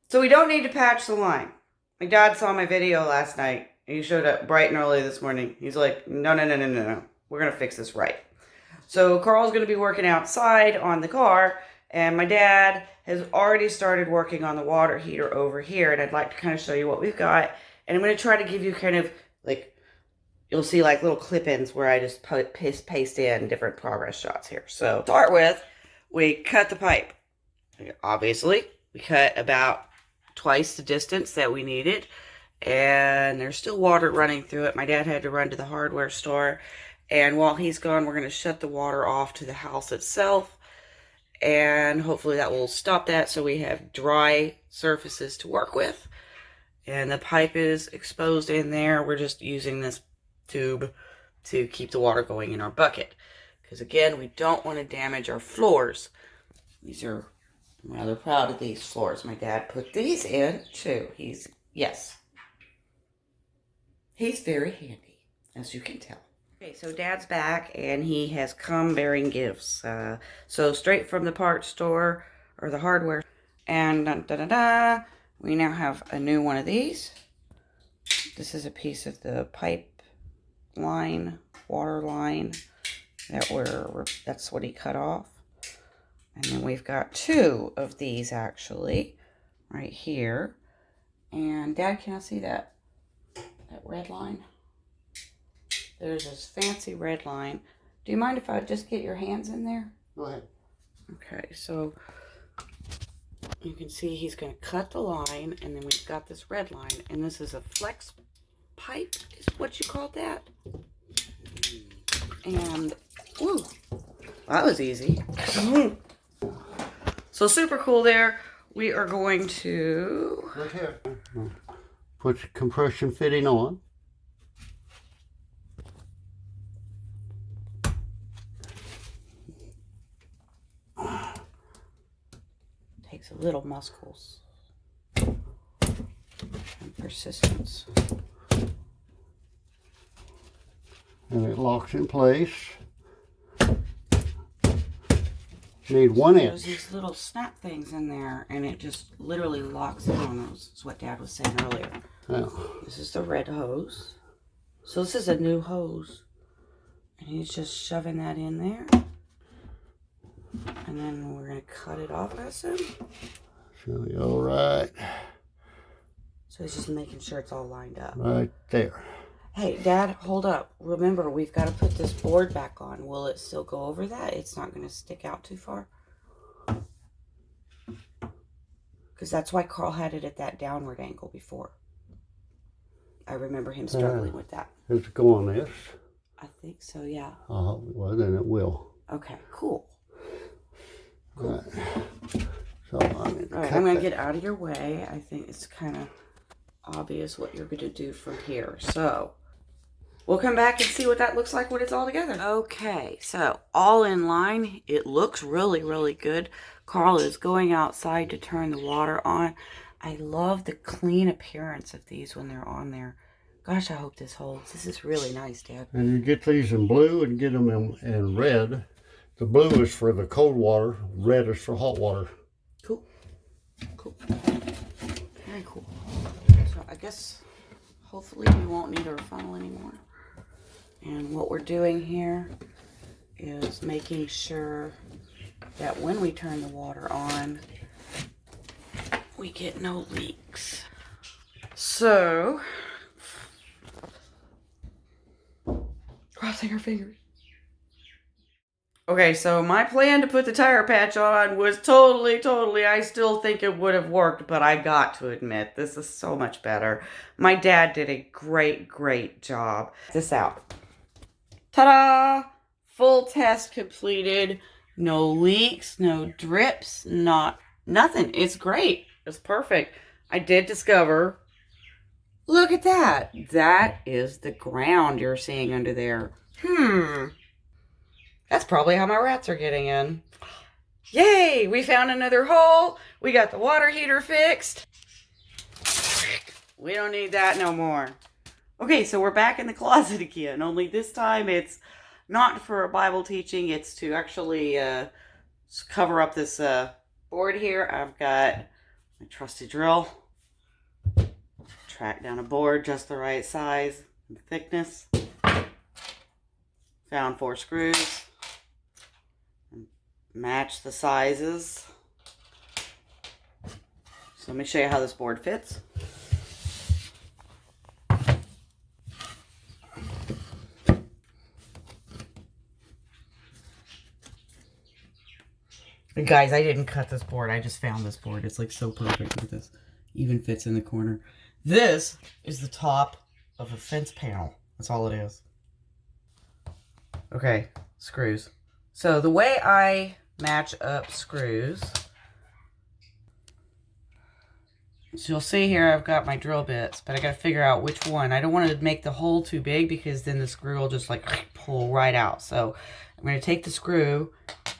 So we don't need to patch the line. My dad saw my video last night. He showed up bright and early this morning. He's like, no, no, no, no, no, no. We're going to fix this right. So Carl's going to be working outside on the car, and my dad has already started working on the water heater over here, and I'd like to kind of show you what we've got. And I'm going to try to give you kind of like, you'll see like little clip-ins where I just paste in different progress shots here. So to start with, we cut the pipe. Obviously, we cut about twice the distance that we needed, and there's still water running through it. My dad had to run to the hardware store, and while he's gone, we're going to shut the water off to the house itself, and hopefully that will stop that so we have dry surfaces to work with. And the pipe is exposed in there. We're just using this tube to keep the water going in our bucket, because again, we don't want to damage our floors. These are, I'm rather proud of these floors. My dad put these in too. He's very handy, as you can tell. Okay, so Dad's back, and he has come bearing gifts. So straight from the parts store, or the hardware. And we now have a new one of these. This is a piece of the pipe line, water line, that's what he cut off. And then we've got two of these actually, right here. And Dad, can I see that red line? There's this fancy red line. Do you mind if I just get your hands in there? Go ahead. Okay, so you can see he's going to cut the line, and then we've got this red line, and this is a flex pipe, is what you called that. And, ooh, that was easy. So super cool there. We are going to... Right here. Put your compression fitting on. Takes a little muscles and persistence. And it locks in place. Need 1 inch. There's these little snap things in there, and it just literally locks in on those. That's what Dad was saying earlier. Oh. This is the red hose. So this is a new hose. And he's just shoving that in there. And then we're going to cut it off, I assume. Should be all right. So he's just making sure it's all lined up. Right there. Hey, Dad, hold up. Remember, we've got to put this board back on. Will it still go over that? It's not going to stick out too far? Because that's why Carl had it at that downward angle before. I remember him struggling with that. Does it go on this? I think so, yeah. Well, then it will. Okay, cool. Right. So I'm going to get out of your way. I think it's kind of obvious what you're going to do from here. So we'll come back and see what that looks like when it's all together. Okay, so all in line. It looks really, really good. Carl is going outside to turn the water on. I love the clean appearance of these when they're on there. Gosh, I hope this holds. This is really nice, Dad. And you get these in blue and get them in red. The blue is for the cold water. Red is for hot water. Cool. Cool. Very cool. So I guess hopefully we won't need our funnel anymore. And what we're doing here is making sure that when we turn the water on, we get no leaks. So, crossing our fingers. Okay, so my plan to put the tire patch on was totally, I still think it would have worked, but I got to admit, this is so much better. My dad did a great job. Check this out. Ta-da! Full test completed. No leaks, no drips, nothing. It's great. It's perfect. I did discover, look at that. That is the ground you're seeing under there. That's probably how my rats are getting in. Yay! We found another hole. We got the water heater fixed. We don't need that no more. Okay, so we're back in the closet again. Only this time it's not for a Bible teaching. It's to actually cover up this board here. I've got my trusty drill. Track down a board just the right size and thickness. Found 4 screws. Match the sizes. So let me show you how this board fits. And guys, I didn't cut this board. I just found this board. It's like so perfect. Look at this. Even fits in the corner. This is the top of a fence panel. That's all it is. Okay, screws. So the way I match up screws, so you'll see here I've got my drill bits, but I got to figure out which one. I don't want to make the hole too big because then the screw will just like pull right out. So I'm going to take the screw,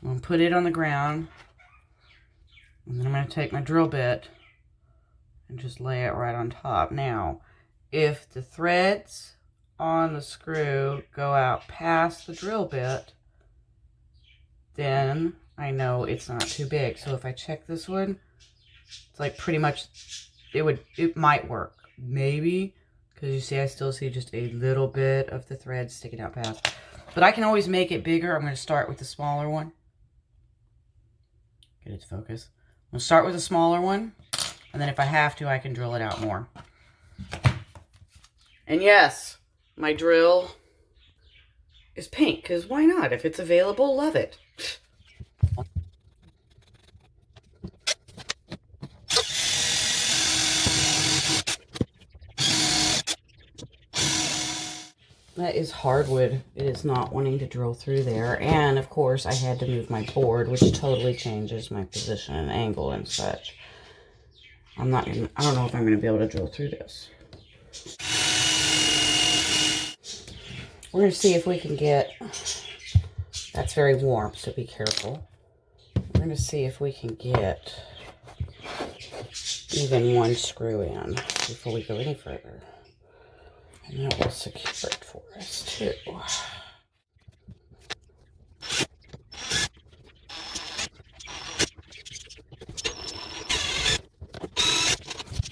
I'm going to put it on the ground, and then I'm going to take my drill bit and just lay it right on top. Now, if the threads on the screw go out past the drill bit, then I know it's not too big. So if I check this one, it's like pretty much, it might work. Maybe, because you see I still see just a little bit of the thread sticking out past. But I can always make it bigger. I'm going to start with the smaller one. Get it to focus. I'm going to start with the smaller one. And then if I have to, I can drill it out more. And yes, my drill is pink, because why not? If it's available, love it. That is hardwood. It is not wanting to drill through there. And of course, I had to move my board, which totally changes my position and angle and such. I don't know if I'm going to be able to drill through this. We're going to see if we can get, that's very warm, so be careful. We're going to see if we can get even one screw in before we go any further. And that will secure it for us too.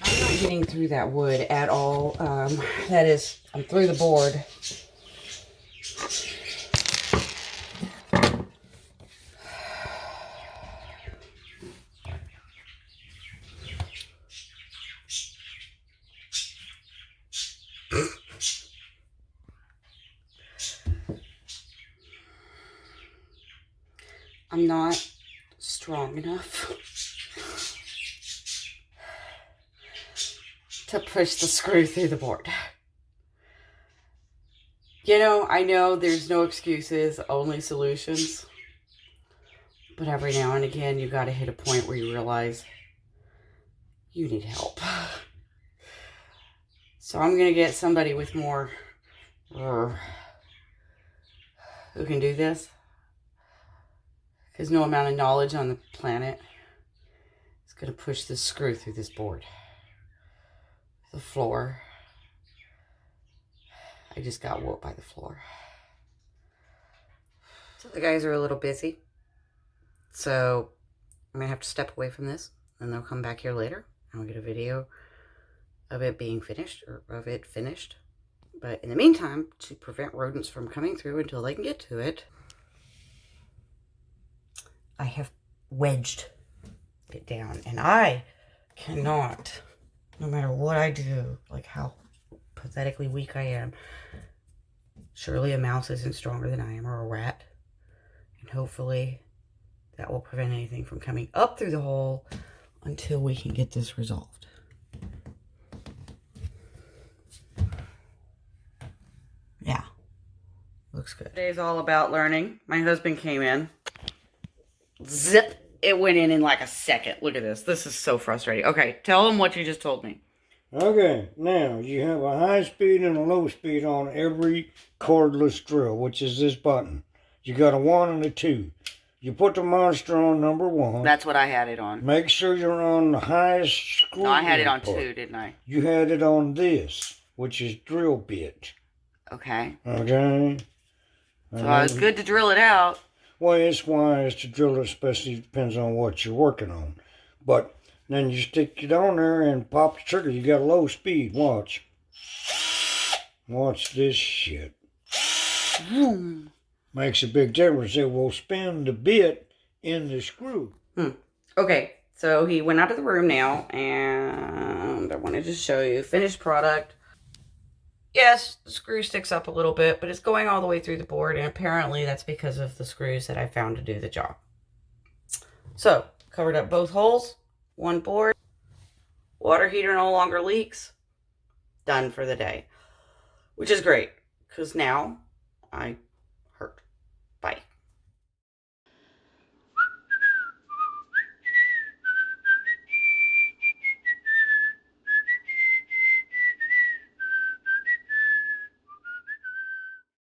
I'm not getting through that wood at all. That is, I'm through the board. I'm not strong enough to push the screw through the board. You know, I know there's no excuses, only solutions. But every now and again, you got to hit a point where you realize you need help. So I'm going to get somebody with more who can do this. Because no amount of knowledge on the planet is going to push this screw through this board. The floor. I just got whooped by the floor. So the guys are a little busy. So I'm going to have to step away from this. And they'll come back here later. And we'll get a video of it being finished. Or of it finished. But in the meantime, to prevent rodents from coming through until they can get to it, I have wedged it down, and I cannot, no matter what I do, like how pathetically weak I am, surely a mouse isn't stronger than I am, or a rat, and hopefully that will prevent anything from coming up through the hole until we can get this resolved. Yeah, looks good. Today's all about learning. My husband came in. Zip, it went in like a second. Look at this. This is so frustrating. Okay, tell them what you just told me. Okay, now you have a high speed and a low speed on every cordless drill, which is this button. You got a 1 and a 2. You put the monster on number 1. That's what I had it on. Make sure you're on the highest screw. No, I had it on input. 2, didn't I? You had it on this, which is drill bit. Okay. Okay. So it's good to drill it out. Well, it's wise to drill it, especially depends on what you're working on. But Then you stick it on there and pop the trigger. You got a low speed. Watch. Watch this shit. Boom. Makes a big difference. It will spin the bit in the screw. Okay, so he went out of the room now, and I wanted to show you finished product. Yes, the screw sticks up a little bit, but it's going all the way through the board, and apparently that's because of the screws that I found to do the job. So, covered up both holes, one board, water heater no longer leaks, done for the day. Which is great, because now I